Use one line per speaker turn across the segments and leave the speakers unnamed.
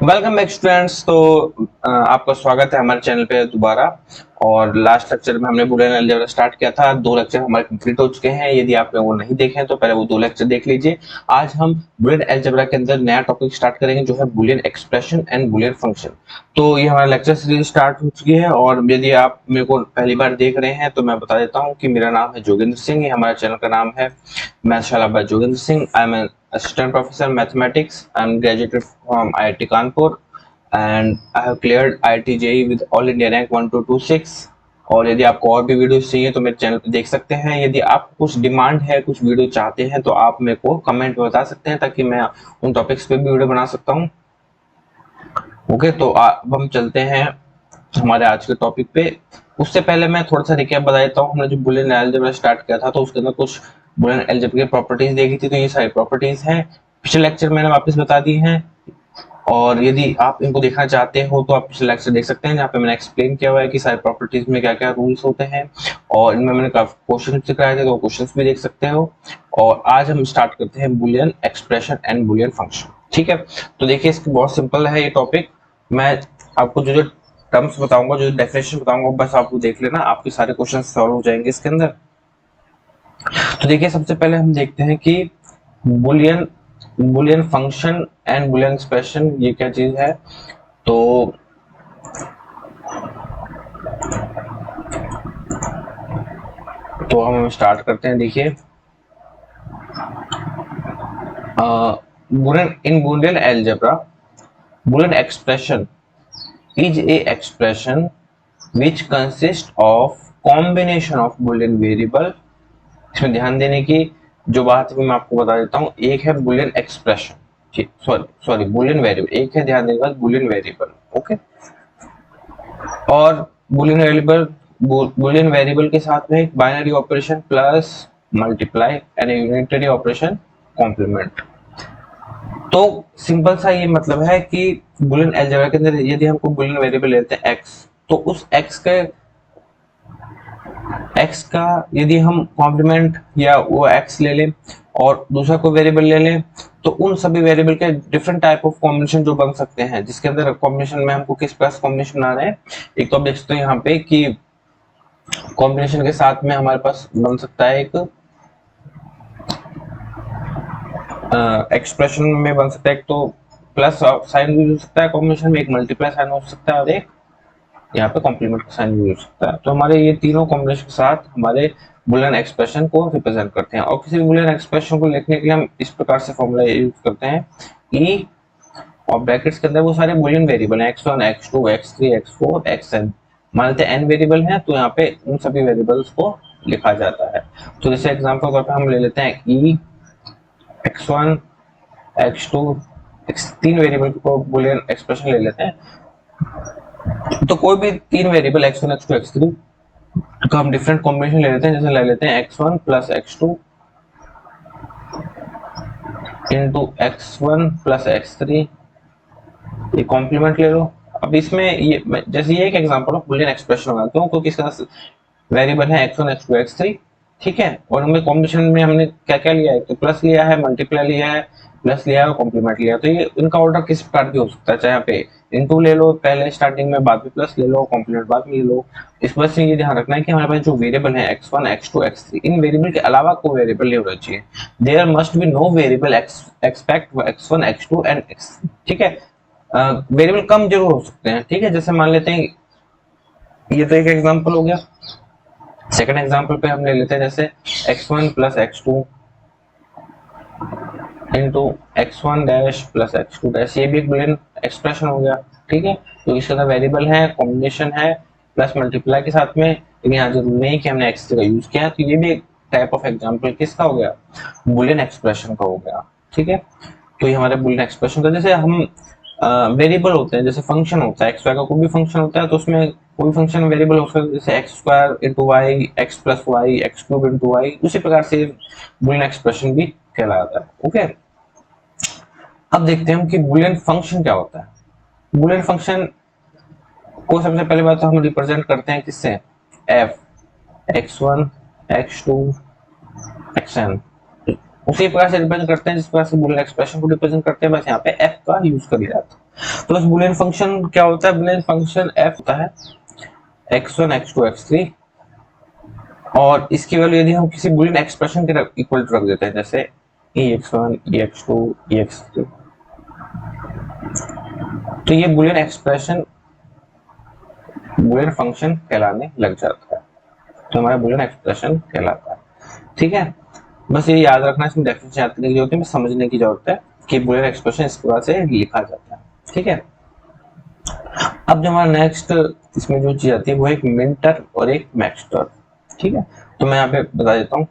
Welcome back students. तो आपका स्वागत है हमारे चैनल पे दोबारा। और लास्ट लेक्चर में हमने बुलियन अलजेब्रा स्टार्ट किया था। 2 लेक्चर हमारे कंप्लीट हो चुके हैं। यदि आपने वो नहीं देखे हैं तो पहले वो 2 लेक्चर देख लीजिए। आज हम बुलियन अलजेब्रा के अंदर नया टॉपिक स्टार्ट करेंगे जो है Boolean expression and Boolean function. तो ये हमारा लेक्चर सीरीज स्टार्ट हो चुकी है। और यदि आप मेरे को पहली बार देख रहे हैं तो मैं बता देता हूँ कि मेरा नाम है जोगेंद्र सिंह। ये हमारे चैनल का नाम है Mathshala by Jogendra Singh. I am assistant professor mathematics. I'm graduated from IIT Kanpur and I have cleared IIT JEE with all India rank 1226। और यदि आपको और भी वीडियोस चाहिए तो मेरे चैनल पे देख सकते हैं। यदि आप कुछ डिमांड है, कुछ वीडियो चाहते हैं तो आप मेरे को कमेंट में बता सकते हैं ताकि मैं उन टॉपिक्स पे भी वीडियो बना सकता हूँ। ओके, तो अब हम चलते हैं हमारे आज के टॉपिक पे। उससे पहले मैं थोड़ा सा रिकैप बता देता हूँ। हमने जो बुलियन अलजेब्रा स्टार्ट किया था तो उसके अंदर कुछ बुलियन अलजेब्रा की प्रॉपर्टीज देखी थी। तो ये सारी प्रॉपर्टीज हैं, पिछले लेक्चर मैंने वापस बता दी हैं। और यदि आप इनको देखना चाहते हो तो आप पिछले लेक्चर देख सकते हैं जहाँ पे मैंने एक्सप्लेन किया हुआ है कि सारी प्रॉपर्टीज में क्या क्या रूल्स होते हैं। और इनमें मैंने काफी क्वेश्चन सिखाए थे तो क्वेश्चंस भी देख सकते हो। और आज हम स्टार्ट करते हैं Boolean expression and Boolean function. ठीक है, तो देखिए इसकी बहुत सिंपल है ये टॉपिक। मैं आपको जो जो टर्म्स बताऊंगा, जो डेफिनेशन बताऊंगा, बस आप वो देख लेना, आपके सारे क्वेश्चन सॉल्व हो जाएंगे इसके अंदर। तो देखिए सबसे पहले हम देखते हैं कि Boolean Boolean function and Boolean expression ये क्या चीज है। तो हम स्टार्ट करते हैं। देखिए Boolean in Boolean algebra, Boolean expression is a expression which consists of combination of boolean variable। इसमें ध्यान देने की जो बात है मैं आपको बता देता हूँ। एक है Boolean expression, sorry Boolean variable, एक है, ध्यान देने का, बुलियन वेरिएबल। ओके, और बुलियन वेरिएबल के साथ में एक binary operation plus multiply and unitary operation complement. तो सिंपल सा ये मतलब है कि बुलियन अलजेब्रा के अंदर यदि हमको बुलियन वेरिएबल लेते हैं x, तो उस x का यदि हम कॉम्प्लीमेंट या वो x ले लें और दूसरा कोई वेरिएबल ले लें तो उन सभी वेरिएबल के डिफरेंट टाइप ऑफ कॉम्बिनेशन जो बन सकते हैं, जिसके अंदर कॉम्बिनेशन में हमको किस प्रकार कॉम्बिनेशन आ रहे हैं। एक तो आप देख सकते हो यहाँ पे कि कॉम्बिनेशन के साथ में हमारे पास बन सकता है एक एक्सप्रेशन में बन सकता है, एक तो प्लस साइन यूज हो सकता है कॉम्बिनेशन में, एक मल्टीप्लाई साइन हो सकता है और एक यहाँ पे कॉम्प्लीमेंट का साइन यूज हो सकता है। तो हमारे ये तीनों कॉम्बिनेशन के साथ हमारे बुलियन एक्सप्रेशन को रिप्रेजेंट करते हैं। और किसी भी बुलियन एक्सप्रेशन को लिखने के लिए हम इस प्रकार से फॉर्मूला यूज करते हैं ई, और ब्रैकेट्स के अंदर वो सारे बुलियन वेरिएबल हैं x1 x2 x3 x4 xn। मान लेते हैं n वेरिएबल हैं तो यहाँ पे उन सभी वेरिएबल्स को लिखा जाता है। तो जैसे एग्जांपल तौर पे हम ले लेते हैं ई x1 x2 तीन वेरिएबल को बुलियन एक्सप्रेशन ले लेते हैं। तो कोई भी तीन वेरिएबल x1 x2 x3 का हम डिफरेंट कॉम्बिनेशन ले लेते हैं। जैसे ले लेते हैं x1 plus x2 into x1 plus x3, ये कॉम्प्लीमेंट ले लो। अब इसमें ये जैसे ये एक एग्जांपल ऑफ बुलियन एक्सप्रेशन होगा क्योंकि इसका वेरिएबल है x1 x2 x3, ठीक है। और हमें कॉम्बिनेशन में हमने क्या क्या लिया है, तो प्लस लिया है, मल्टीप्लाई लिया है, प्लस लिया है और कॉम्प्लीमेंट लिया है। तो ये इनका ऑर्डर किस प्रकार भी हो सकता है, चाहे यहाँ पे इनटू ले लो पहले स्टार्टिंग में, बाद में प्लस ले लो, कॉम्प्लीमेंट बाद में ले लो। इस वजह से ये ध्यान रखना है कि हमारे पास जो वेरिएबल है x1 x2 x3, इन वेरिएबल के अलावा कोई वेरिएबल नहीं होना चाहिए। There must be no variable expect x1 x2 and x3, ठीक है। वेरिएबल कम जरूर हो सकते हैं, ठीक है। जैसे मान लेते हैं ये तो एक एग्जांपल हो गया। सेकंड एग्जांपल पे हम ले लेते हैं जैसे x1 plus x2 into x1 dash plus x2 dash, ये भी एक बुलियन एक्सप्रेशन हो गया, ठीक है। तो इसके अंदर वेरिएबल है, कॉम्बिनेशन है, प्लस मल्टीप्लाई के साथ में, लेकिन यहाँ जरूरी नहीं कि हमने x का यूज किया। तो ये भी एक टाइप ऑफ एग्जांपल किसका हो गया, बुलियन एक्सप्रेशन का हो गया, ठीक है। तो ये हमारे बुलियन एक्सप्रेशन का, जैसे हम वेरिएबल होते हैं, जैसे फंक्शन होता है एक्स वाई का कोई भी फंक्शन होता है तो उसमें कोई फंक्शन वेरिएबल हो सकता है, जैसे X square into Y, X plus Y, X cube into Y, उसी प्रकार से बुलियन एक्सप्रेशन भी कहलाता है। ओके, अब देखते हैं हम कि बुलियन फंक्शन क्या होता है। बुलियन फंक्शन को सबसे पहले बात तो हम रिप्रेजेंट करते हैं किससे, एफ, x1 x2 xn, उसी प्रकार से रिप्रेजेंट करते हैं जिस प्रकार से बुलियन एक्सप्रेशन को रिप्रेजेंट करते हैं, बस यहाँ पे f का यूज कर दिया जाता है। तो बस बुलियन फंक्शन क्या होता है, बुलियन फंक्शन f होता है x1 x2 x3, और इसकी वैल्यू यदि हम किसी बुलियन एक्सप्रेशन के इक्वल टू रख देते हैं, जैसे ex1 ex2 ex3, तो ये बुलियन एक्सप्रेशन बुलियन फंक्शन कहलाने लग जाता है, तो हमारा बुलियन एक्सप्रेशन कहलाता है। ठीक है, बस ये याद रखना, इसमें डेफिनेशन याद करने की जरूरत है, समझने की जरूरत है कि बुलियन एक्सप्रेशन इस प्रकार से लिखा जाता है। ठीक है, अब जो हमारा नेक्स्ट इसमें जो चीज आती है वो एक मिन टर्म और एक मैक्स टर्म। ठीक है, तो मैं यहाँ पे बता देता हूँ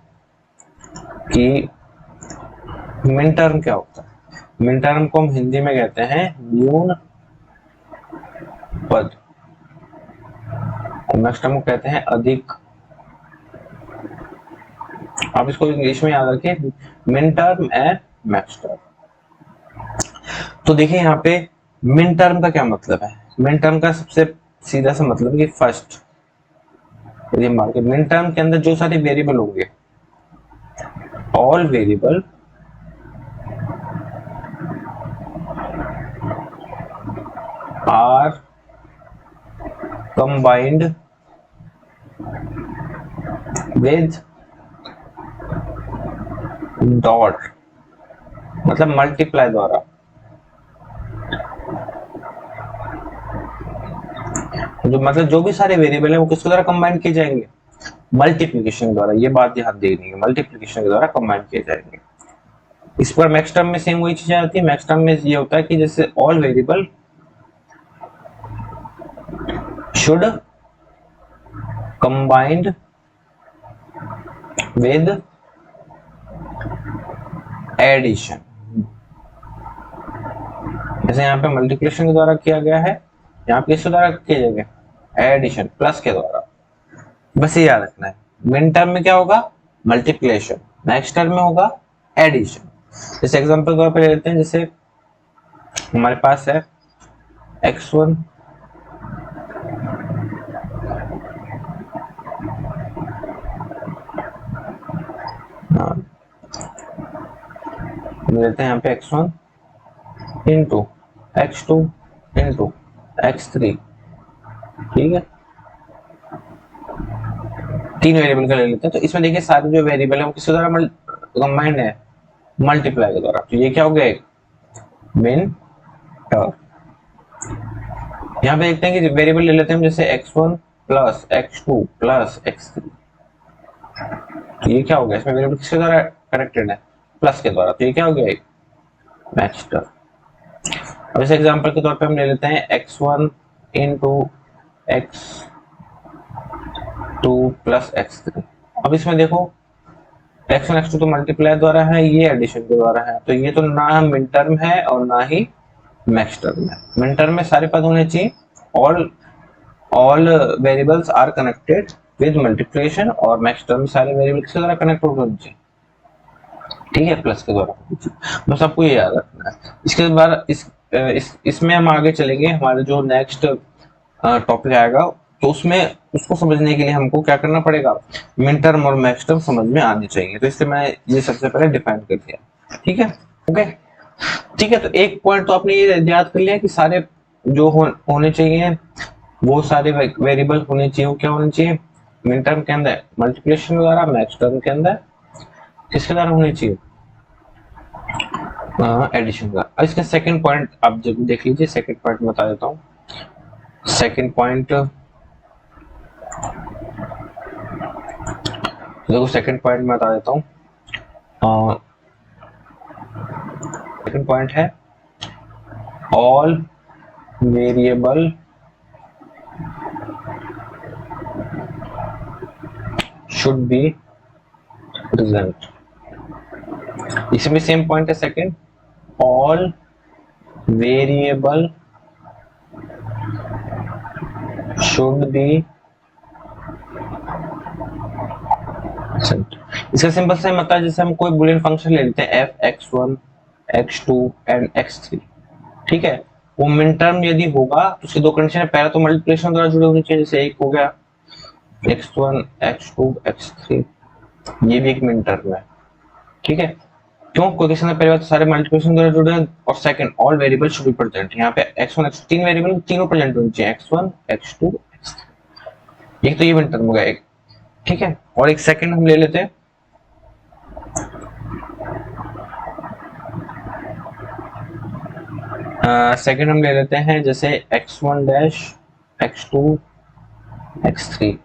कि मिन टर्म क्या होता है। मिन टर्म को हम हिंदी में कहते हैं न्यून पद, और मैक्स टर्म को कहते हैं अधिक। आप इसको इंग्लिश में याद रखें, min term and max term. तो देखिए यहाँ पे मिन टर्म का क्या मतलब है। मिन टर्म का सबसे सीधा सा मतलब है कि फर्स्ट, यदि मार्केट मिन टर्म के अंदर जो सारे वेरिएबल होंगे, all variable are combined with dot, मतलब मल्टीप्लाई द्वारा, जो मतलब जो भी सारे वेरिएबल है वो किसके द्वारा कंबाइन किए जाएंगे, मल्टीप्लिकेशन द्वारा। ये बात ध्यान देनी है, मल्टीप्लिकेशन के द्वारा कंबाइन किए जाएंगे। इस पर मैक्स टर्म में सेम वही चीजें आती है। मैक्स टर्म में ये होता है कि जैसे all variable should combined with addition, जैसे यहाँ पे मल्टीप्लिकेशन के द्वारा किया गया है, यहाँ पे किसके द्वारा किया जाएगा, एडिशन प्लस के द्वारा। बस ये याद रखना है, मिन टर्म में क्या होगा, मल्टीप्लिकेशन, नेक्स्ट टर्म में होगा एडिशन। जैसे एग्जांपल के तौर पे ले लेते हैं, जैसे हमारे पास है x1 लेते हैं यहाँ पे x1 into x2 into x3। ठीक है, तीन वेरिएबल का ले लेते हैं। तो इसमें देखिए सारे जो वेरिएबल है वो किसके द्वारा कंबाइंड है, मल्टीप्लाई के द्वारा। तो ये क्या हो गया, एक मिन टर्म। यहाँ पे देखते हैं कि वेरिएबल ले लेते हैं जैसे x1 plus x2 plus x3। तो ये क्या हो गया, इसमें वेरिएबल किसके द्वारा कनेक्टेड है, प्लस के द्वारा। तो ये क्या हो गया, एक मैक्स टर्म। अब इस एग्जांपल के तौर पे हम ले लेते हैं x1 into x2 plus x3। अब इसमें देखो x1 x2 तो मल्टीप्लाई द्वारा है, ये एडिशन के द्वारा है, तो ये तो ना मिन टर्म है और ना ही मैक्स टर्म है। मिन टर्म में सारे पद होने चाहिए, all variables are connected with multiplication, और मैक्स टर्म में सारे वेरिएबल किसके द्वारा कनेक्ट होने चाहिए, ठीक है, प्लस के द्वारा। बस आपको ये याद रखना है। इसके बाद इसमें हम आगे चलेंगे, हमारे जो नेक्स्ट टॉपिक आएगा, तो उसमें उसको समझने के लिए हमको क्या करना पड़ेगा, मिन टर्म और मैक्स टर्म समझ में आनी चाहिए। तो इसलिए मैं ये सबसे पहले डिफाइन कर दिया। ठीक है, ओके, ठीक है। तो एक पॉइंट तो आपने ये याद कर लिया कि सारे जो होने चाहिए वो सारे वेरिएबल होने चाहिए, वो क्या होने चाहिए, मिन टर्म के अंदर मल्टीप्लिकेशन द्वारा, मैक्स टर्म के अंदर किसके द्वारा होने चाहिए, एडिशन का। अब इसका सेकंड पॉइंट आप जब देख लीजिए, सेकंड पॉइंट बता देता हूँ। सेकंड पॉइंट देखो, सेकंड पॉइंट में बता देता हूँ। सेकंड पॉइंट है all variable should be present. इसमें सेम पॉइंट है second, all variable should be. इसका सिंपल से मतलब जैसे हम कोई बुलियन फंक्शन ले लेते हैं f x1 x2 and x3, ठीक है, वो मिन टर्म यदि होगा तो उसकी दो कंडीशन है, पहला तो मल्टीप्लिकेशन द्वारा जुड़े होने चाहिए, जैसे एक हो गया x1 x2 x3, ये भी एक मिन टर्म है, ठीक है। क्यों? क्योंकि इसमें पहले बात तो सारे मल्टीप्लिकेशन द्वारा जुड़े हैं, और second all variable should be present. यहाँ पे x1 x2 तीन वेरिएबल तीनों प्रेजेंट होने चाहिए, x1 x2 x3। एक तो ये मिनट टर्म होगा एक, ठीक है। और एक सेकंड हम ले लेते हैं, सेकंड हम ले लेते हैं जैसे x1 डैश x2 x3।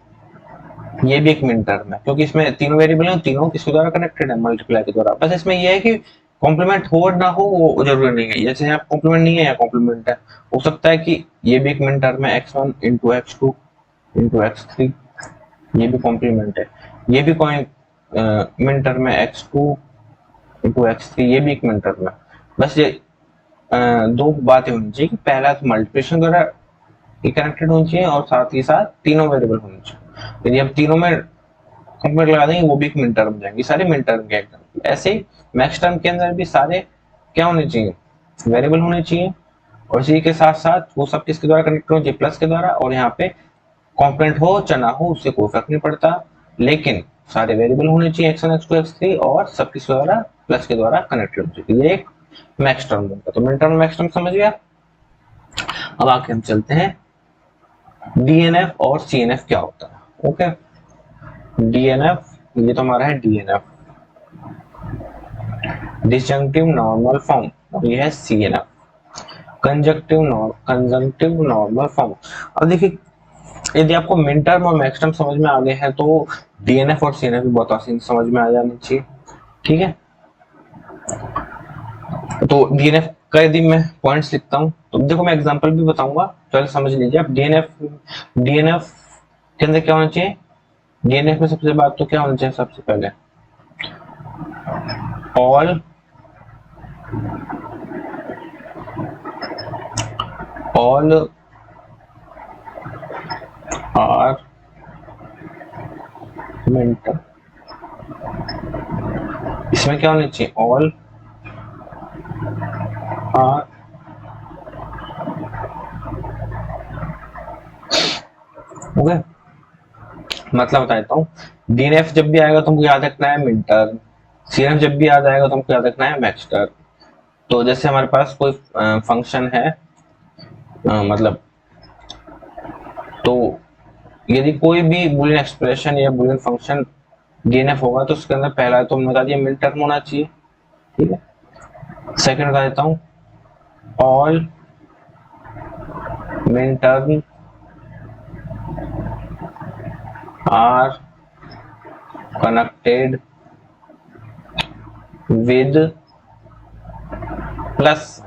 ये भी एक मिनट टर्म है, क्योंकि इसमें तीनों वेरिएबल हैं, तीनों किसके द्वारा कनेक्टेड है? मल्टीप्लाई के द्वारा। बस इसमें ये है कि कॉम्प्लीमेंट हो ना हो वो जरूरी नहीं है, जैसे यहाँ कॉम्प्लीमेंट नहीं है या कॉम्प्लीमेंट है, हो सकता है कि ये भी एक मिनट टर्म है, x1 into x2 into x3, ये भी कॉम्प्लीमेंट है। ये भी कोई मिनट टर्म है, x2 इंटू x3, ये भी एक मिनट टर्म है। बस ये दो बातें होनी चाहिए कि पहला तो मल्टीप्लिकेशन द्वारा कनेक्टेड होनी चाहिए, और साथ ही साथ तीनों वेरिएबल होने चाहिए। यदि हम तीनों में कंपेयर लगा देंगे वो भी एक मिनट टर्म जाएंगे, सारे मिनट टर्म के एग्जाम्पल। ऐसे ही मैक्स टर्म के अंदर भी सारे क्या होने चाहिए? वेरिएबल होने चाहिए, और इसी के साथ साथ वो सब किसके द्वारा कनेक्टेड होने चाहिए? प्लस के द्वारा। और यहाँ पे कॉम्पोनेंट हो चाहे ना हो उससे कोई फर्क नहीं पड़ता, लेकिन सारे वेरिएबल होने चाहिए x1 x2 x3, और सब किसके द्वारा? प्लस के द्वारा कनेक्टेड होने चाहिए। ये एक मैक्स टर्म बनता है। तो मिनट टर्म मैक्स टर्म समझ गया। अब आके हम चलते हैं डीएनएफ और सीएनएफ क्या होता है। ओके, डीएनएफ, ये तो हमारा है डीएनएफ, डिसजंक्टिव नॉर्मल फॉर्म, और ये है सीएनएफ, कंजंक्टिव नॉर्मल फॉर्म। अब देखिए, यदि आपको मिन टर्म और मैक्स टर्म समझ में आ गए हैं तो डीएनएफ और सीएनएफ भी बहुत आसानी समझ में आ जानी चाहिए, ठीक है। तो डीएनएफ का यदि मैं पॉइंट्स लिखता हूं तो देखो मैं एग्जांपल भी बताऊंगा, पहले समझ लीजिए आप। डीएनएफ के अंदर क्या होना चाहिए? डीएनएफ में सबसे बात तो क्या होना चाहिए? सबसे पहले ऑल आर मिनट, इसमें क्या होना चाहिए? All are okay. मतलब बता देता हूँ, डीएनएफ जब भी आएगा तुमको याद रखना है मिन टर्म, सीएनएफ जब भी याद आएगा तुमको याद रखना है मैक्स टर्म। तो जैसे हमारे पास कोई फंक्शन है, मतलब तो यदि कोई भी बुलियन एक्सप्रेशन या बुलियन फंक्शन डीएनएफ होगा तो उसके अंदर पहला तो हमने बता दिया मिन टर्म होना चाहिए, ठीक है। सेकंड बता देता हूँ, all min term are connected with plus,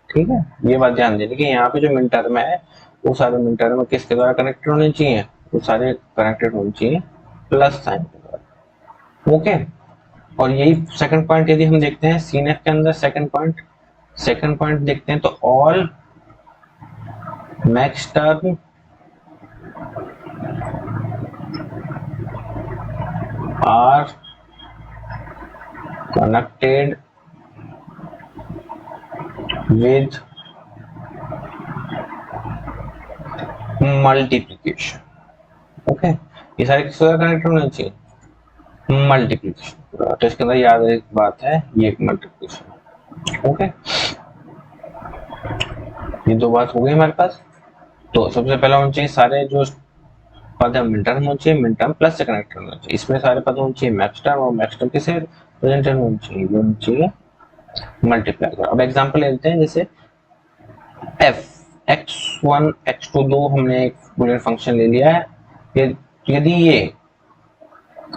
ठीक है। ये बात ध्यान देने की, यहाँ पे जो मिन टर्म है वो सारे मिन टर्म किसके द्वारा कनेक्टेड होने चाहिए? वो सारे कनेक्टेड होने चाहिए प्लस साइन के द्वारा, ओके। और यही सेकंड पॉइंट यदि हम देखते हैं सीएनएफ के अंदर, सेकंड पॉइंट देखते हैं तो all max term are connected with multiplication, okay. ये सारे किसके द्वारा कनेक्टेड होने चाहिए? मल्टीप्लिकेशन। तो इसके अंदर याद एक बात है, ये एक मल्टीप्लिकेशन, ओके। ये दो बात हो गई हमारे पास। तो सबसे पहला होना चाहिए सारे जो पद है मिन टर्म होना चाहिए, मिन टर्म प्लस से कनेक्टेड होना चाहिए। इसमें सारे पद होने चाहिए मैक्स टर्म, और मैक्स टर्म किसे प्रेजेंट होना चाहिए? मल्टीप्लाई। अब एग्जांपल लेते हैं, जैसे f x1 x2 दो हमने एक बुलियन फंक्शन ले लिया है, यदि ये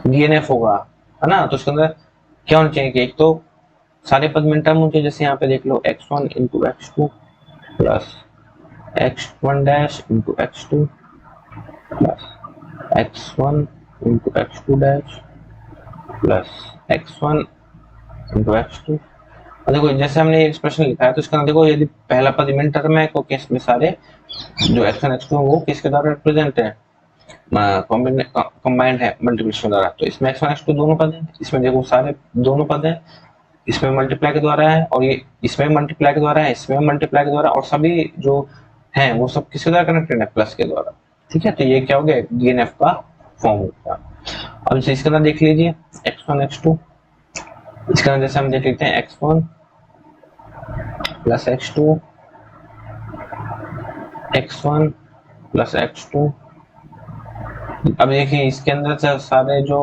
डीएनएफ होगा, है ना, तो उसके अंदर क्या होना चाहिए कि एक तो सारे पद मिन टर्म होने चाहिए, जैसे यहाँ पे देख लो x1 into x2 plus x1 dash into x2 plus x1 into x2 dash plus x1 into x2। देखो जैसे हमने ये एक्सप्रेशन लिखा है तो इसका देखो, यदि पहला पद मिन टर्म है क्योंकि इसमें सारे जो x1 x2 वो किसके द्वारा रिप्रेजेंट है? कंबाइंड है मल्टीप्लिकेशन द्वारा। तो इसमें x1 x2 दोनों पद हैं, इसमें देखो सारे दोनों पद हैं, इसमें मल्टीप्लाई के द्वारा है, और ये इसमें मल्टीप्लाई के द्वारा है, इसमें मल्टीप्लाई के द्वारा, और सभी जो हैं वो सब किसके द्वारा कनेक्टेड है? प्लस के द्वारा, ठीक है। तो ये क्या हो गया? डीएनएफ का फॉर्म हो गया। अब इसके अंदर देख लीजिए x1 x2, इसका वजह से हम देख लेते हैं x1 plus x2, x1 plus x2। अब देखिए इसके अंदर से सारे जो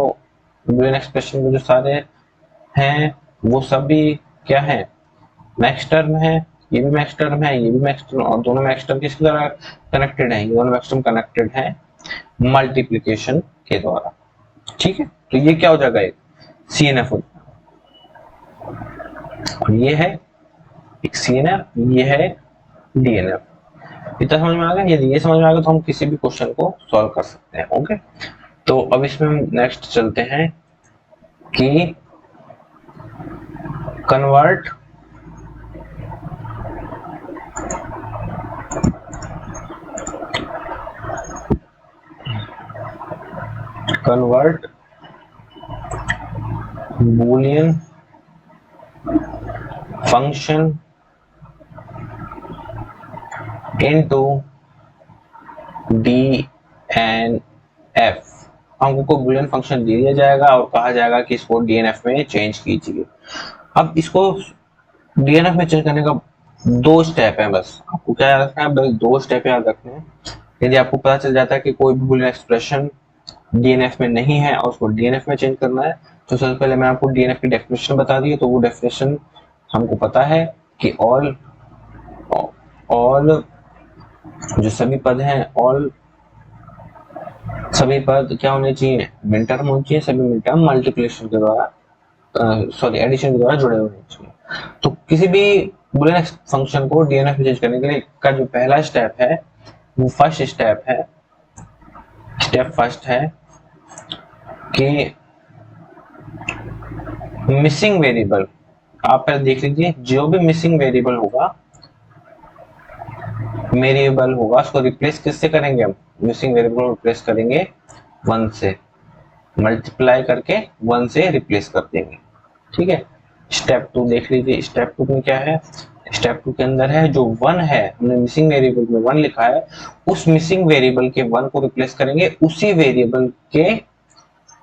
बूलियन एक्सप्रेशन में जो सारे हैं वो सभी क्या है, मैक्स टर्म है। ये भी मैक्स टर्म है, ये भी मैक्स टर्म, और दोनों मैक्स टर्म किसके द्वारा कनेक्टेड है, ये दोनों मैक्स टर्म कनेक्टेड है मल्टीप्लिकेशन के द्वारा। ठीक है, तो ये क्या हो जाएगा, एक CNF हो जाएगा। और ये है एक CNF, ये है DNF। इतना समझ में आ गया? यदि ये समझ में आ गया तो हम किसी भी क्वेश्चन को सॉल्व कर सकते हैं। ओके, तो अब इसमें हम नेक्स्ट चलते हैं कि convert Boolean function into DNF। हमको बूलियन फंक्शन दे दिया जाएगा और कहा जाएगा कि इसको DNF में चेंज कीजिए। अब इसको DNF में चेंज करने का दो स्टेप है, बस आपको क्या याद रखना है, बस दो स्टेप याद रखने हैं। यदि आपको पता चल जाता है कि कोई भी बूलियन एक्सप्रेशन DNF में नहीं है और उसको DNF में चेंज करना है, तो सबसे पहले मैं आपको DNF की डेफिनेशन बता दी। तो वो डेफिनेशन हमको पता है कि ऑल जो सभी पद हैं, ऑल सभी पद क्या होने चाहिए, मिन टर्म होने चाहिए। सभी मिन टर्म मल्टीप्लिकेशन के द्वारा एडिशन के द्वारा जुड़े होने चाहिए। तो किसी भी बूलियन फंक्शन को DNF में चेंज करने के लिए का जो पहला स्टेप है वो फर्स्ट स्टेप है, स्टेप फर्स्ट है कि मिसिंग वेरिएबल, आप पहले देख लीजिए, जो भी मिसिंग वेरिएबल होगा उसको रिप्लेस किससे करेंगे, हम मिसिंग वेरिएबल को रिप्लेस करेंगे 1 से, मल्टीप्लाई करके 1 से रिप्लेस कर देंगे। ठीक है, स्टेप 2 देख लीजिए। स्टेप 2 में क्या है, स्टेप 2 के अंदर है जो 1 है, हमने मिसिंग वेरिएबल में 1 लिखा है, उस मिसिंग वेरिएबल के 1 को रिप्लेस करेंगे उसी वेरिएबल के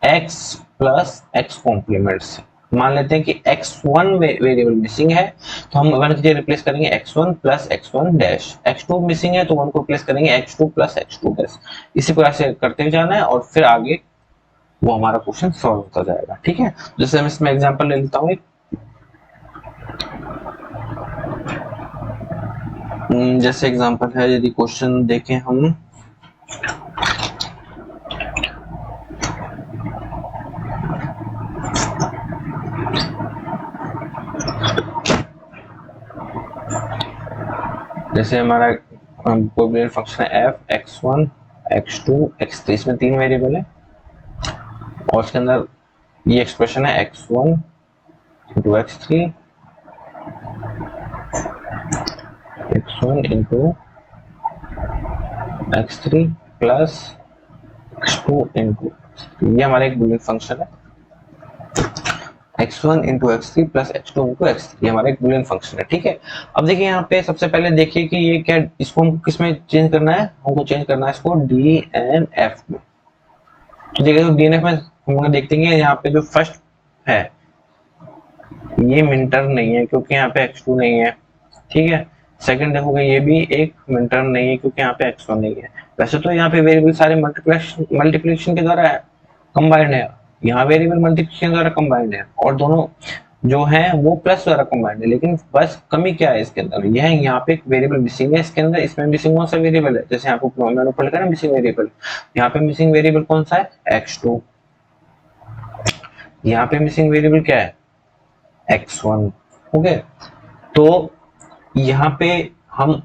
x प्लस x कॉम्प्लीमेंट से। मान लेते हैं कि x1 वेरिएबल मिसिंग है तो हम 1 की जगह रिप्लेस करेंगे x1 plus x1 dash, x2 missing है तो 1 को रिप्लेस करेंगे x2 प्लस x2 डैश। इसी प्रकार से करते हुए जाना है और फिर आगे वो हमारा क्वेश्चन सॉल्व होता जाएगा। ठीक है, जैसे हम इसमें एग्जांपल ले लेता हूँ। जैसे एग्जांपल है, यदि क्वेश्चन देखें हम, जैसे हमारा कोई बूलियन फंक्शन है f, x1, x2, x3, इसमें 3 वेरिएबल है और उसके अंदर ये एक्सप्रेशन है x1 into x3, x1 into x3 plus x2 into, ये हमारा एक बूलियन फंक्शन है x1 into x3 plus x2 into x3, ये हमारा एक बूलियन फंक्शन है। ठीक है, अब देखिए यहाँ पे सबसे पहले देखिए कि ये क्या, इसको हमको किस में चेंज करना है, हमको चेंज करना है इसको DNF में। तो देखिए तो DNF में हम लोग देखते हैं यहाँ पे जो फर्स्ट है ये मिन टर्म नहीं है क्योंकि यहाँ पे x2 नहीं है। ठीक है, सेकंड देखोगे ये भी एक मिन टर्म नहीं है क्योंकि यहाँ पे x1 नहीं है। वैसे तो यहाँ पे वेरिएबल सारे मल्टीप्लिकेशन के द्वारा कंबाइंड है, यहाँ वेरिएबल मल्टीप्लिकेशन द्वारा कंबाइंड है और दोनों जो है वो प्लस द्वारा कंबाइंड है। लेकिन बस कमी क्या है इसके अंदर, यह है यहाँ पे एक वेरिएबल मिसिंग है इसके अंदर। इसमें मिसिंग कौन सा वेरिएबल है, जैसे यहाँ पे मैंने ऊपर लिखा ना मिसिंग वेरिएबल, यहाँ पे मिसिंग वेरिएबल कौन सा है, x2। यहाँ पे मिसिंग वेरिएबल क्या है, x1। ओके, तो यहाँ पे हम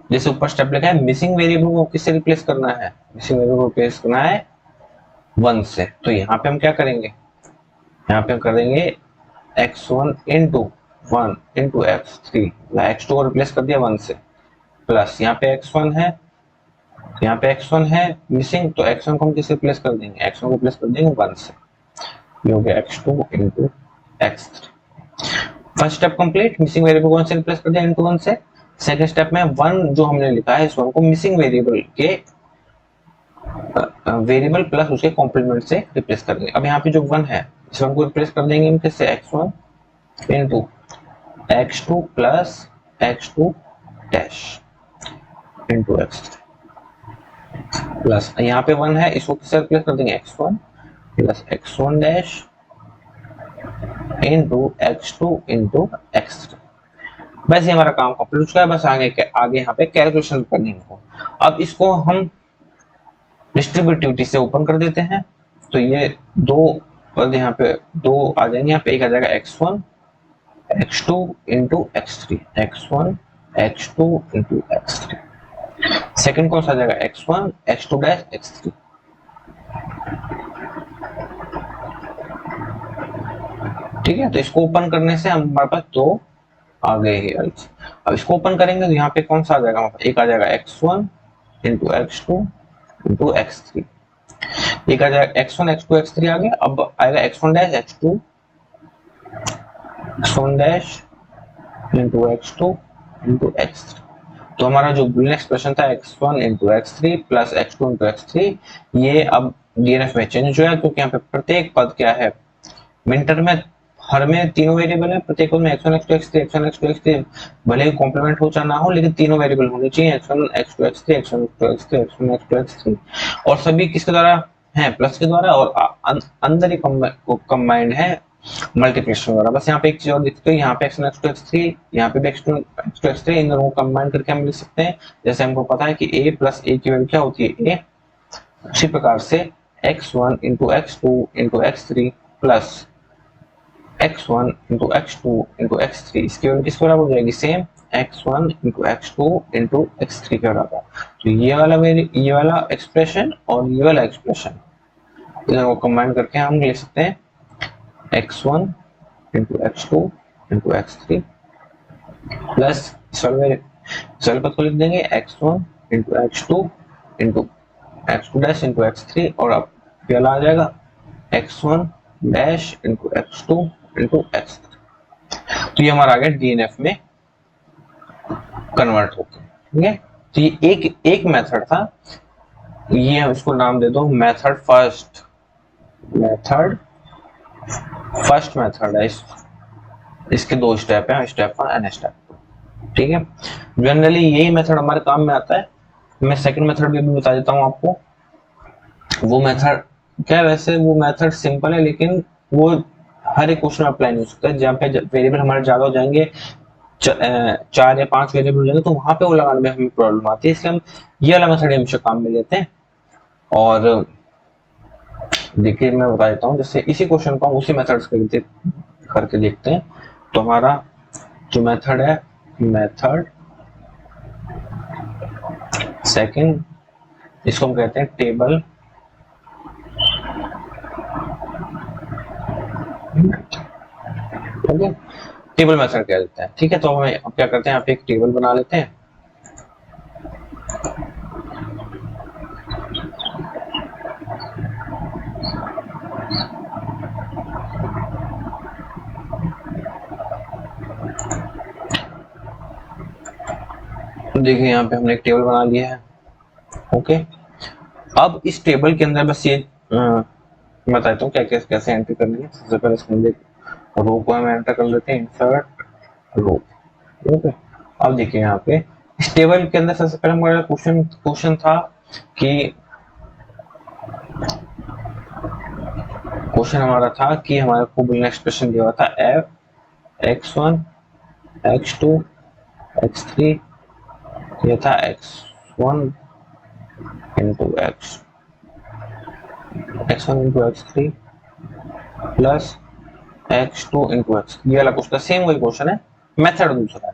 जैसे ऊपर स्टेप लिखा है, मिसिंग वेरिएबल को किससे रिप्लेस करना है, मिसिंग वेरिएबल को रिप्लेस करना है 1 से। तो यहाँ पे हम क्या करेंगे, यहाँ पे हम करेंगे x1 into 1 into x3, x2 को रिप्लेस कर दिया 1 से, प्लस यहाँ पे x1 है, यहाँ पे x1 है मिसिंग, तो x1 को हम किससे रिप्लेस कर देंगे, x1 को रिप्लेस कर देंगे 1 से, ये हो गया x2 into x3। First step complete, missing variable कौन से रिप्लेस कर दिया इंटू 1 से। सेकंड स्टेप में 1 जो हमने लिखा है इस 1 को मिसिंग वेरिएबल के वेरिएबल प्लस उसके कॉम्प्लीमेंट से रिप्लेस कर देंगे। अब यहाँ पे जो 1 है इस 1 को रिप्लेस कर देंगे हम किससे, x1 into x2 plus x2 dash into x3 plus यहाँ पे 1 है, इसको किससे रिप्लेस कर देंगे x1 plus x1 dash into x2 into x3। बस ये हमारा काम कंप्लीट हो चुका है। बस आगे यहाँ पे कैलकुलेशन करनी है। अब इसको हम डिस्ट्रीब्यूटिविटी से ओपन कर देते हैं, तो ये दो पद यहाँ पे दो आ जाएंगे। यहाँ पे एक आ जाएगा x1 x2 into x3 x1 x2 into x3। Second कौन सा आ जाएगा x1 x2 डैश x3। ठीक है, तो इसको ओपन करने से हमारे पास दो आ गए हैं। अब इसको ओपन करेंगे तो यहाँ पे कौन सा आ जाएगा, एक आ जाएगा x1 into x2 into x3। एक आ जाएगा x1 x2 x3 आ गया। अब आएगा x1 dash x2 x1 dash into x2 into x3। तो हमारा जो बूलियन एक्सप्रेशन था x1 into x3 plus x2 into x3, ये अब डीएनएफ में चेंज हो है, क्योंकि यहाँ पे प्रत्येक पद क्या है, मिनटर में हर में तीनों वेरिएबल है, प्रत्येक पद में x1 x2 x3 x1 x2 x3 भले ही कॉम्प्लीमेंट हो चाहे ना हो, लेकिन तीनों वेरिएबल होने चाहिए x1 x2 x3 x1 x2 x3 x1 x2 x3। और सभी किसके द्वारा है, प्लस के द्वारा, और अंदर ही कंबाइंड है मल्टीप्लिकेशन द्वारा। बस यहाँ पे एक चीज और दिखती है, यहाँ पे x1 x2 x3, यहाँ पे भी x2 x3, इन दोनों को कंबाइन करके हम लिख सकते हैं। जैसे हमको पता है कि a प्लस a की वैल्यू क्या होती है a, उसी प्रकार से x1 into x2 into x3 plus x1 into x2 into x3, इसकी वैल्यू किसके बराबर हो जाएगी, same x1 into x2 into x3 के बराबर। तो ये वाला एक्सप्रेशन और ये वाला एक्सप्रेशन, इनको कंबाइन करके हम लिख सकते हैं x1 into x2 into x3 plus इस पद को लिख देंगे x1 into x2 into x2 dash into x3, और अब वाला आ जाएगा x1 dash into x2 into x3। तो ये हमारा आ गया डीएनएफ में कन्वर्ट होकर। ठीक है, तो ये एक मेथड था, ये हम इसको नाम दे दो मेथड फर्स्ट मेथड है। इसके दो स्टेप है, स्टेप 1 एंड स्टेप 2। ठीक है, जनरली यही मेथड हमारे काम में आता है। मैं सेकंड मेथड भी बता देता हूँ आपको। वो मेथड क्या है, वैसे वो मेथड सिंपल है, लेकिन वो हर एक क्वेश्चन में अप्लाई नहीं हो सकता है। जहाँ पे वेरिएबल हमारे ज्यादा हो जाएंगे, 4 या 5 वेरिएबल हो जाएंगे, तो वहां पे वो लगाने में हमें प्रॉब्लम आती है। इसलिए हम ये वाला मेथड हमेशा काम में लेते हैं। और देखिए मैं बता देता हूँ, जैसे इसी क्वेश्चन को हम उसी मेथड करके देखते हैं। तो हमारा जो मेथड है, मेथड सेकंड, इसको हम कहते हैं टेबल टेबल मेथड कह देते हैं। ठीक है, तो हमें क्या करते हैं, यहाँ पे एक टेबल बना लेते हैं। देखिए यहाँ पे हमने एक टेबल बना लिया है। ओके, अब इस टेबल के अंदर बस ये बताता हूँ क्या कैसे एंट्री करनी है। सबसे पहले इसको रो को हम एंटर कर लेते हैं, इंसर्ट रो। ओके, अब देखिए यहाँ पे इस टेबल के अंदर सबसे पहले हमारा क्वेश्चन था कि हमारे को बूलियन एक्सप्रेशन दिया हुआ था f x1 x2 x3, ये था x1 into x1 into x3 plus x2 into x। ये वाला क्वेश्चन सेम वही क्वेश्चन है, मेथड दूसरा है।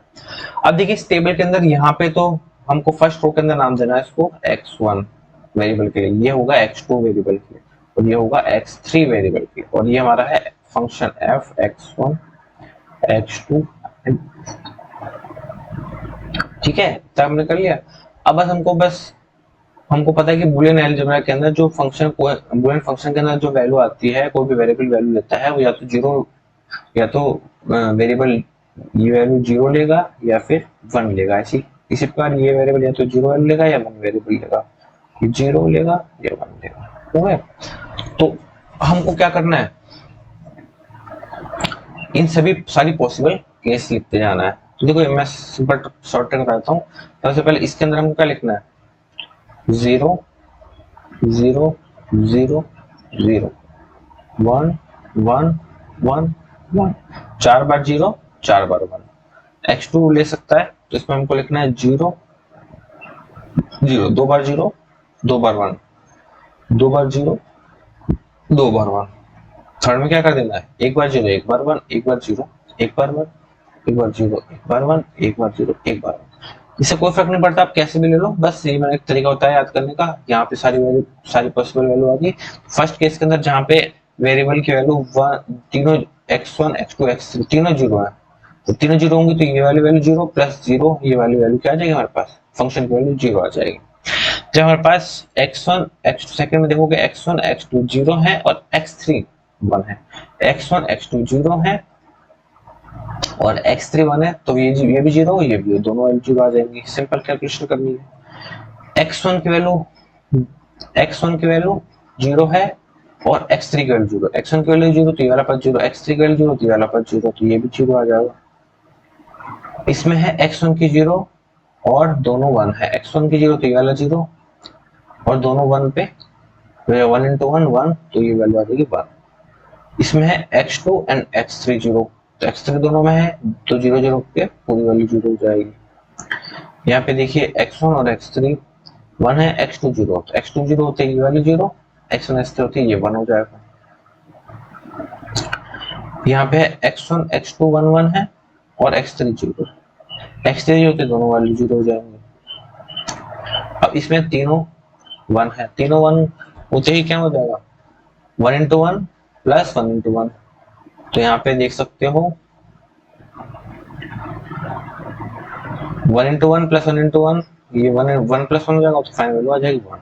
अब देखिए इस टेबल के अंदर यहाँ पे तो हमको फर्स्ट रो के अंदर नाम देना है इसको x1 वेरिएबल के लिए, ये होगा x2 वेरिएबल के लिए, और ये होगा x3 वेरिएबल के लिए, और ये हमारा है फंक्शन f x1 x2। ठीक है, तब हमने कर लिया। अब बस हमको पता है कि बूलियन अलजेब्रा के अंदर जो बूलियन फंक्शन के अंदर जो वैल्यू आती है, कोई भी वेरिएबल वैल्यू लेता है, वो या तो जीरो या तो वेरिएबल ये वैल्यू 0 लेगा या फिर 1 लेगा। इसी प्रकार ये वेरिएबल या तो 0 वैल्यू लेगा या 1 वेरिएबल लेगा, 0 लेगा या 1 लेगा। ठीक है, तो हमको क्या करना है, इन सभी सारी पॉसिबल केस लिखते जाना है। तो देखो मैं सिंपल शॉर्टकट कराता हूँ। सबसे पहले इसके अंदर हमको क्या लिखना है, 0 0 0 0 1 1 1 1, 4 बार 0 4 बार 1। x2 ले सकता है तो इसमें हमको लिखना है 0 0, 2 बार 0 2 बार 1, 2 बार 0 2 बार 1। थर्ड में क्या कर देना है, 1 बार 0 1 बार 1, 1 बार 0 1 बार 1, 1 बार 0 1 बार 1, 1 बार 0 1 बार 1। इससे कोई फर्क नहीं पड़ता, आप कैसे भी ले लो, बस ये मैंने एक तरीका होता है याद करने का। यहाँ पे सारी वैल्यू, सारी पॉसिबल वैल्यू आ गई। फर्स्ट केस के अंदर जहाँ पे वेरिएबल की वैल्यू तीनों x1 x2 x3 तीनों जीरो है, तो तीनों जीरो होंगी तो ये वाली वैल्यू जीरो प्लस जीरो ये वाली वैल्यू क्या आ जाएगी हमारे पास, फंक्शन की वैल्यू जीरो आ जाएगी। जब हमारे पास x1 x2 सेकंड में देखोगे x1 x2 जीरो है और x3 1 है, x1 x2 जीरो है और x3 1 है, तो ये भी जीरो ये भी, दोनों वैल्यू जीरो आ जाएंगी। सिंपल कैलकुलेशन करनी है। x1 की वैल्यू जीरो है और x3 की वैल्यू जीरो, x1 की वैल्यू जीरो तो ये वाला पद जीरो, x3 की वैल्यू जीरो तो ये वाला पद जीरो, तो ये भी जीरो आ जाएगा। इसमें है x1 की जीरो और दोनों 1 है, x1 की जीरो तो ये वाला जीरो और दोनों 1 पे 1 into 1 1, तो ये वैल्यू आ जाएगी 1। इसमें है x2 एंड x3 जीरो, तो x3 दोनों में है तो जीरो जीरो के पूरी वैल्यू जीरो हो जाएगी। यहाँ पे देखिए x1 और x3 1 है, x2 जीरो, तो x2 जीरो होते ये वाली जीरो, x1 x3 होते ये 1 हो जाएगा। यहाँ पे x1 x2 1 1 है और x3 जीरो, x3 होते दोनों वैल्यू जीरो हो जाएंगे। अब इसमें तीनों 1 है, तीनों 1 होते ही क्या हो जाएगा, 1 into 1 प्लस 1 into 1, तो यहाँ पे देख सकते हो 1 into 1 प्लस 1 into 1, ये 1 प्लस 1 हो जाएगा तो फाइनल वैल्यू आ जाएगी 1।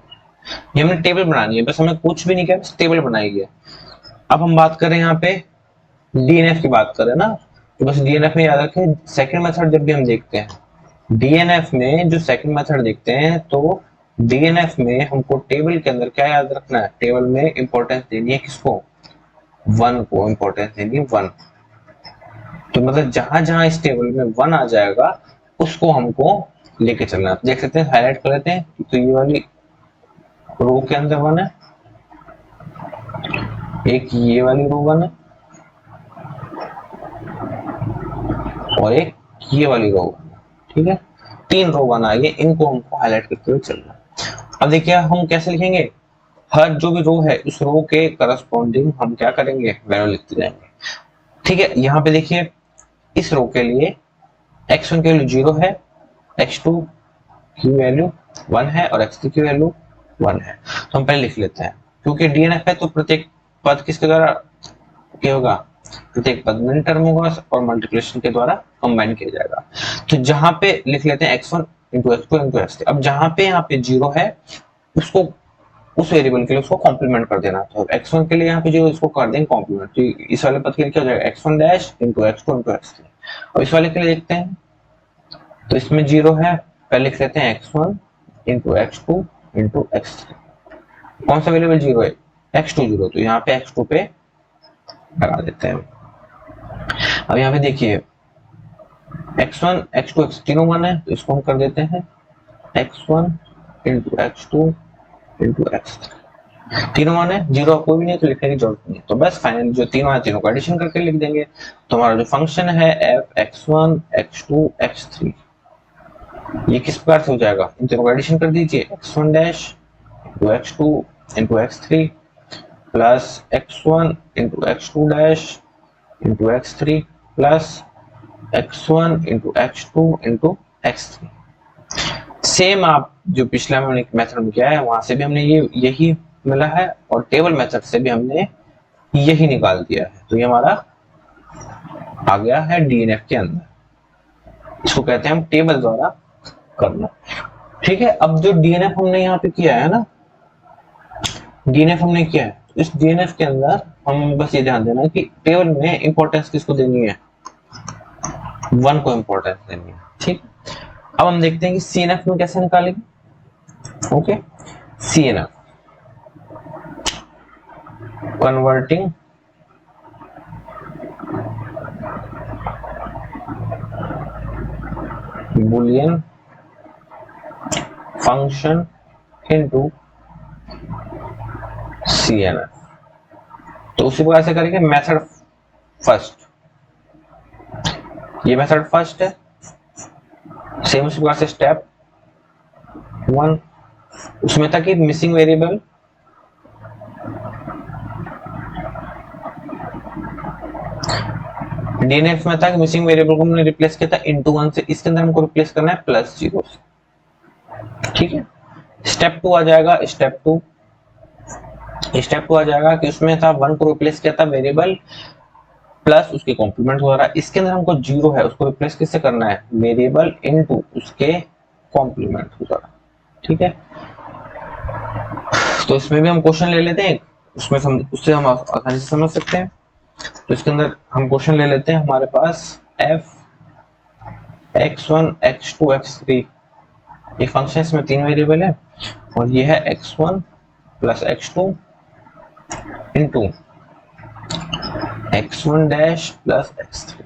ये हमने टेबल बनानी है, बस हमें कुछ भी नहीं किया, बस टेबल बनाई है। अब हम बात करें यहाँ पे डीएनएफ की बात करें ना, तो बस डीएनएफ में याद रखें सेकंड मेथड जब भी हम देखते हैं, डीएनएफ में जो सेकंड मेथड देखते हैं तो डीएनएफ में हमको टेबल के अंदर क्या याद रखना है, टेबल में इंपॉर्टेंस देनी है किसको, 1 को इंपॉर्टेंस देनी है 1। तो मतलब जहां जहां इस टेबल में 1 आ जाएगा उसको हमको लेके चलना है। देख सकते हैं, हाईलाइट कर लेते हैं, तो ये वाली रो के अंदर 1 है, एक ये वाली रो 1 है और एक ये वाली रो 1 है, ठीक है, 3 रो 1 आई है, इनको हमको हाईलाइट करते हुए चलना है। अब देखिए हम कैसे लिखेंगे, हर जो भी रो है उस रो के करस्पॉन्डिंग हम क्या करेंगे, वैल्यू लिखते जाएंगे। ठीक है, यहाँ पे देखिए इस रो के लिए x1 की वैल्यू 0 है, x2 की वैल्यू 1 है और x3 की वैल्यू 1 है। तो हम पहले लिख लेते हैं, क्योंकि डीएनएफ है तो प्रत्येक पद किसके द्वारा क्या होगा, प्रत्येक पद मिन टर्म होगा और मल्टीप्लिकेशन के द्वारा कंबाइन किया जाएगा। तो जहां पे लिख लेते हैं x1 into x2 into x3। अब जहां पे यहाँ पे 0 है उसको उस वेरिएबल के लिए उसको कॉम्प्लीमेंट कर देना, तो x1 के लिए यहाँ पे 0 इसको कर देंगे कॉम्प्लीमेंट, तो इस वाले पद के लिए क्या हो जाएगा x1 dash into x2 into x3। अब इस वाले के लिए देखते हैं, तो इसमें 0 है, पहले लिख लेते हैं x1 into x2 into x3। कौन सा वेरिएबल 0 है, x2 0, तो यहाँ पे x2 पे लगा देते हैं। अब यहाँ पे देखिए x1 x2 x तीनों 1 है, तो इसको हम कर देते हैं x1 into x2 into x3, तीनों 1 है, 0 कोई भी नहीं तो लिखने की जरूरत नहीं, तो बस फाइनल जो तीनों है तीनों का एडिशन करके लिख देंगे। तो हमारा जो फंक्शन है f x1 x2 x3 ये किस प्रकार से हो जाएगा, इन तीनों का एडिशन कर दीजिए, x1 dash into x2 into x3 plus x1 into x2 dash into x3 plus x1 into x2 into x3। Same आप जो पिछला मेथड में किया है वहां से भी हमने यही मिला है और टेबल मेथड से भी हमने यही निकाल दिया है, तो ये हमारा आ गया है डीएनएफ के अंदर। इसको कहते हैं हम टेबल द्वारा करना। ठीक है, अब जो डीएनएफ हमने यहाँ पे किया है ना, डीएनएफ हमने किया है, इस डीएनएफ के अंदर हम बस ये ध्यान देना कि टेबल में इंपॉर्टेंस किसको देनी है, 1 को इंपॉर्टेंस देनी है। ठीक, अब हम देखते हैं कि सीएनएफ में कैसे निकालेंगे। Okay, CNF converting boolean function into cnf। तो उसी प्रकार से करेंगे मेथड फर्स्ट, ये मेथड फर्स्ट है, सेम उसी प्रकार से स्टेप 1 उसमें था कि मिसिंग वेरिएबल डीएनएफ में था कि मिसिंग वेरिएबल को हमने रिप्लेस किया था इनटू 1 से, इसके अंदर हमको रिप्लेस करना है +0 से। ठीक है, स्टेप 2 आ जाएगा, स्टेप 2 आ जाएगा कि उसमें था 1 को रिप्लेस किया था वेरिएबल प्लस उसके कॉम्प्लीमेंट द्वारा, इसके अंदर हमको 0 है उसको रिप्लेस किससे करना है, वेरिएबल इनटू उसके कॉम्प्लीमेंट द्वारा। ठीक है, तो इसमें भी हम क्वेश्चन ले लेते हैं, उसमें उससे हम आसानी से समझ सकते हैं। तो इसके अंदर हम क्वेश्चन ले लेते हैं, हमारे पास f x1 x2 x3 ये फंक्शन, इसमें 3 वेरिएबल है और ये है x1 plus x2 into x1 dash plus x3,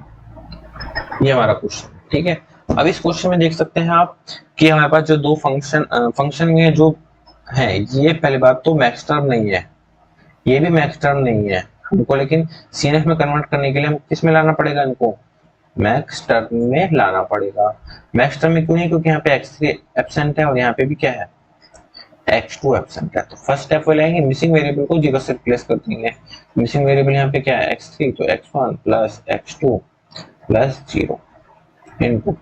ये हमारा क्वेश्चन। ठीक है, अब इस क्वेश्चन में देख सकते हैं आप कि हमारे पास जो दो फंक्शन में जो है, ये पहली बात तो मैक्स टर्म नहीं है, ये भी मैक्स टर्म नहीं है हमको, लेकिन सीएनएफ में कन्वर्ट करने के लिए हम किस में लाना पड़ेगा, इनको मैक्स टर्म में लाना पड़ेगा। मैक्स टर्म में क्यों नहीं, क्योंकि यहाँ पे x3 एब्सेंट है और यहाँ पे भी क्या है, x2 एब्सेंट है। तो फर्स्ट स्टेप वो लेंगे, मिसिंग वेरिएबल को 0 से रिप्लेस कर देंगे। मिसिंग वेरिएबल यहाँ पे क्या है, x3, तो x1 plus x2 plus 0 into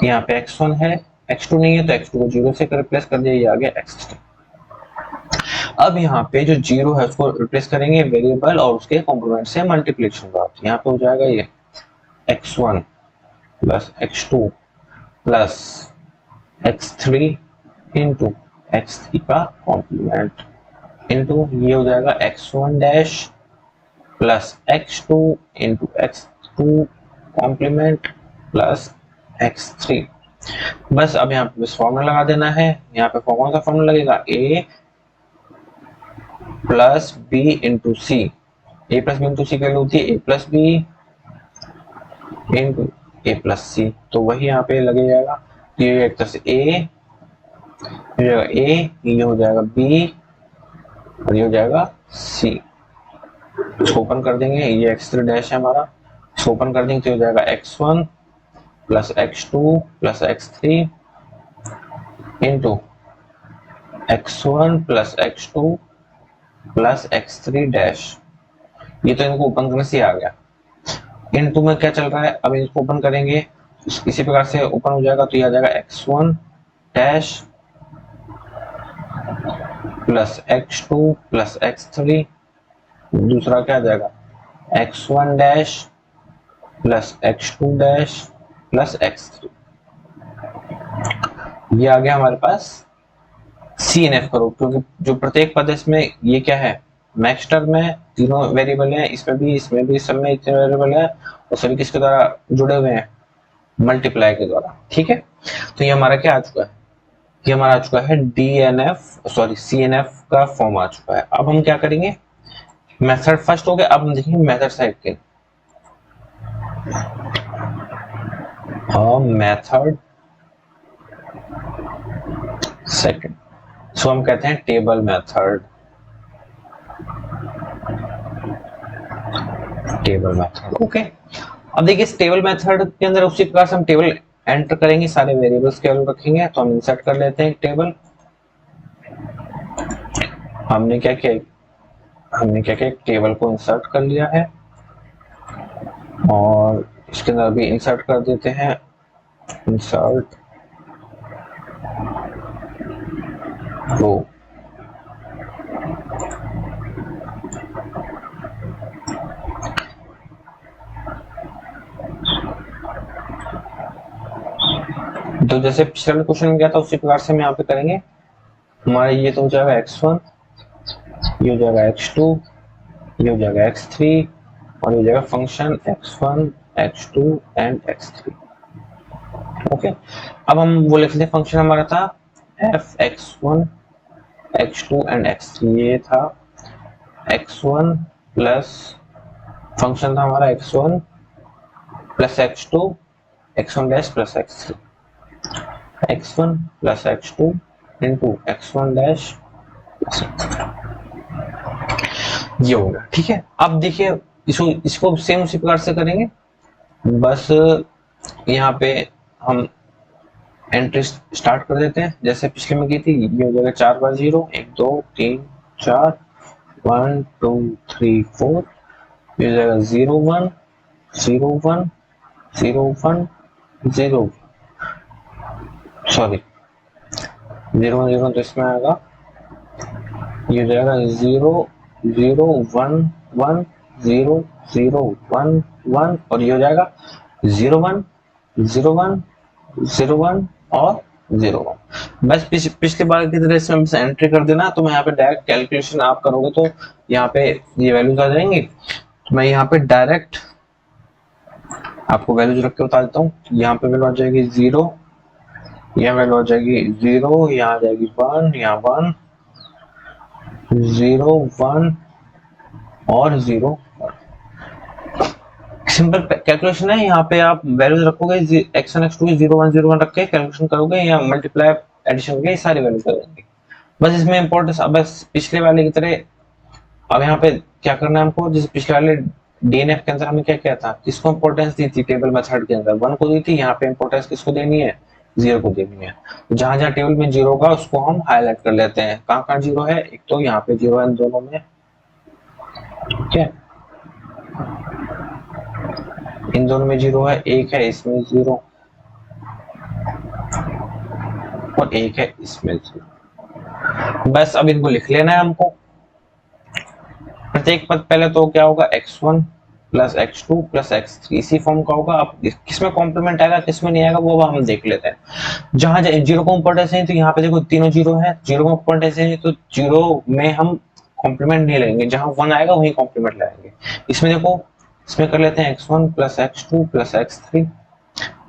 यहाँ पे x1 है, x2 नहीं है तो x2 को 0 से रिप्लेस कर दिया, ये आ गया x3। अब यहाँ पे जो 0 है उसको रिप्लेस करेंगे वेरिएबल और उसके कॉम्प्लीमेंट से मल्टीप्लिकेशन का, यहाँ पे हो जाएगा ये x1 plus x2 plus x3 into x3 का कॉम्प्लीमेंट इंटू ये हो जाएगा x1 dash plus x2 into x2 complement plus x3। बस अब यहाँ पे बस फॉर्मूला लगा देना है, यहाँ पे कौन सा फॉर्मूला लगेगा, a plus b into C, A plus B into C की वैल्यू होती है a plus B into A plus C, तो वही यहाँ पे लगे जाएगा। ये एक तरह से a, ये हो जाएगा b और ये हो जाएगा c। ओपन कर देंगे, ये x3 डैश है हमारा, ओपन कर देंगे तो हो जाएगा x1 plus x2 plus x3 into x1 plus x2 plus x3 dash, ये तो इनको ओपन करने से आ गया। इनटू में क्या चल रहा है, अब इसको ओपन करेंगे इसी प्रकार से ओपन हो जाएगा, तो ये आ जाएगा x1 dash plus x2 plus x3, दूसरा क्या आ जाएगा x1 dash plus x2 dash plus x3, ये आ गया हमारे पास CNF करो, क्योंकि जो प्रत्येक पद है इसमें ये क्या है, मैक्स टर्म है, तीनों वेरिएबल है, इसमें भी सब में इतने वेरिएबल है और सभी किसके द्वारा जुड़े हुए हैं, मल्टीप्लाई के द्वारा। ठीक है, तो ये हमारा क्या आ चुका है, ये हमारा आ चुका है CNF का फॉर्म आ चुका है। अब हम क्या करेंगे, मेथड फर्स्ट हो गया, अब हम देखेंगे मेथड साइड के, मेथड सेकंड, सो हम कहते हैं टेबल मेथड। ओके, अब देखिए इस टेबल मेथड के अंदर उसी प्रकार से हम टेबल एंटर करेंगे, सारे वेरिएबल्स के वैल्यू रखेंगे, तो हम इंसर्ट कर लेते हैं टेबल। हमने क्या किया, टेबल को इंसर्ट कर लिया है और इसके अंदर भी इंसर्ट कर देते हैं, इंसर्ट रो। तो जैसे पिछले क्वेश्चन में क्या था उसी प्रकार से हम यहाँ पे करेंगे। हमारा ये तो हो जाएगा x1, ये हो जाएगा x2, ये हो जाएगा x3 और ये हो जाएगा function x1, x2 and x3। Okay, अब हम वो लिख लेते हैं, फंक्शन हमारा था f x1, x2 and x3, ये था x1 प्लस फंक्शन था हमारा x1 plus x2 x1 dash plus x3, x1 plus x2 into x1 dash plus x3, ये हो गया। ठीक है, अब देखिए इसको सेम उसी प्रकार से करेंगे, बस यहाँ पे हम एंट्री स्टार्ट कर देते हैं जैसे पिछले में की थी। ये हो जाएगा 4 बार 0, 1 2 3 4, 1 2 3 4, ये हो जाएगा 0 1 0 1 0 1 0, सॉरी 0 1 0 तो इसमें आएगा, ये हो जाएगा 0 0 1 1 0 0 1 1, और ये हो जाएगा 0 1 0 1 0 1 और 0 1। बस पिछली बार की तरह इसमें बस एंट्री कर देना। तो मैं यहाँ पे डायरेक्ट कैलकुलेशन आप करोगे तो यहाँ पे ये वैल्यूज आ जाएंगी। तो मैं यहाँ पे डायरेक्ट आपको वैल्यूज रख के बता देता हूँ। यहाँ पे वैल्यू आ जाएगी 0, यहाँ वैल्यू आ जाएगी 0, यहाँ आ जाएगी 1, यहाँ 1 0 1 और 0। सिंपल कैलकुलेशन है। यहाँ पे आप वैल्यूज रखोगे x1 x2 0 1 0 1 रख के कैलकुलेशन करोगे या मल्टीप्लाई एडिशन करके सारी वैल्यू कर देंगे। बस इसमें इंपॉर्टेंस बस पिछले वाले की तरह अब यहाँ पे क्या करना है हमको, जैसे पिछले वाले डीएनएफ के अंदर हमें क्या किया था, किसको इंपॉर्टेंस दी थी टेबल मेथड के अंदर 1 को दी थी। यहाँ पे इंपॉर्टेंस किसको देनी है, 0 को देनी है। तो जहां जहां टेबल में 0 होगा उसको हम हाईलाइट कर लेते हैं। कहाँ कहाँ 0 है, एक तो यहाँ पे 0 है इन दोनों में, ठीक है, इन दोनों में 0 है, एक है इसमें 0 और एक है इसमें 0। बस अब इनको लिख लेना है हमको। प्रत्येक पद पहले तो क्या होगा, x1 plus x2 plus x3 इसी फॉर्म का होगा। अब किसमें कॉम्प्लीमेंट आएगा किसमें नहीं आएगा वो हम देख लेते हैं। जहां 0 को इंपॉर्टेंस है तो यहाँ पे देखो तीनों 0 है, 0 को इंपॉर्टेंस है तो 0 में हम कॉम्प्लीमेंट नहीं लेंगे, जहां 1 आएगा वहीं कॉम्प्लीमेंट लगाएंगे। इसमें देखो, इसमें कर लेते हैं x1 plus x2 plus x3।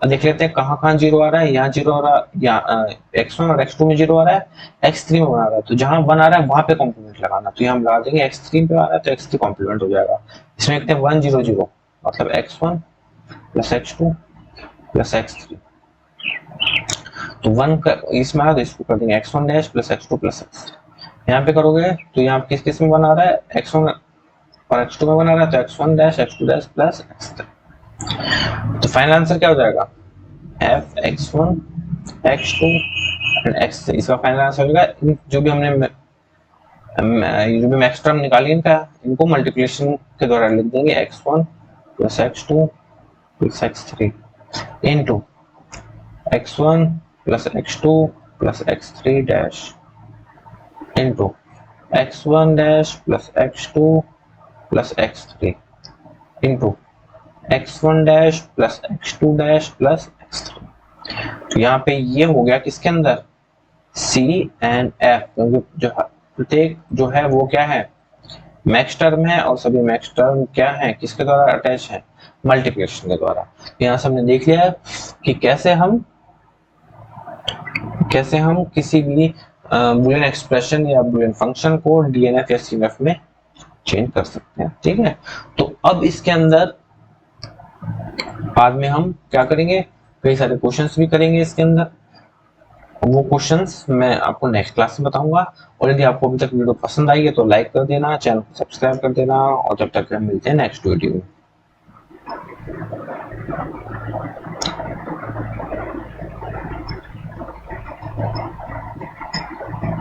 देख लेते हैं कहाँ कहाँ 0 आ रहा है, यहाँ 0 आ रहा है, यहाँ x1 और x2 में 0 आ रहा है, x3 में 1 आ रहा है। तो जहां 1 आ रहा है वहां पे कॉम्प्लीमेंट लगाना। तो यहाँ हम लगा देंगे x3 पे आ रहा है तो x3 कॉम्प्लीमेंट हो जाएगा। इसमें लिखते हैं 1 0 0 मतलब x1 plus x2 plus x3। तो 1 इसमें आ रहा है तो इसको कर देंगे x1 dash plus x2 plus x3। यहाँ पे करोगे तो यहाँ किस किस में 1 आ रहा है, x1 और x2 में 1 आ रहा है तो x1 dash x2 dash plus x3। तो फाइनल आंसर क्या हो जाएगा, f x1 x2 and x3। इसका फाइनल आंसर हो जाएगा। जो भी हमने जो भी मैक्स टर्म निकाली इनका, इनको मल्टीप्लिकेशन के द्वारा लिख देंगे x1 plus x2 plus x3 into x1 plus x2 plus x3 dash into x1 dash plus x2 plus x3 into x1 dash plus x2 dash plus x3। तो यहाँ पे ये हो गया किसके अंदर, C एंड F, क्योंकि जो प्रत्येक जो है वो क्या है, मैक्स टर्म है और सभी मैक्स टर्म क्या है, किसके द्वारा अटैच है, मल्टीप्लिकेशन के द्वारा। यहाँ से हमने देख लिया कि कैसे हम किसी भी बुलियन एक्सप्रेशन या बुलियन फंक्शन को डीएनएफ या सीएनएफ में चेंज कर सकते हैं। ठीक है, तो अब इसके अंदर बाद में हम क्या करेंगे, कई सारे क्वेश्चंस भी करेंगे इसके अंदर। वो क्वेश्चंस मैं आपको नेक्स्ट क्लास में बताऊंगा। और यदि आपको अभी तक वीडियो पसंद आई है तो लाइक कर देना, चैनल को सब्सक्राइब कर देना, और जब तक हम मिलते हैं नेक्स्ट वीडियो में।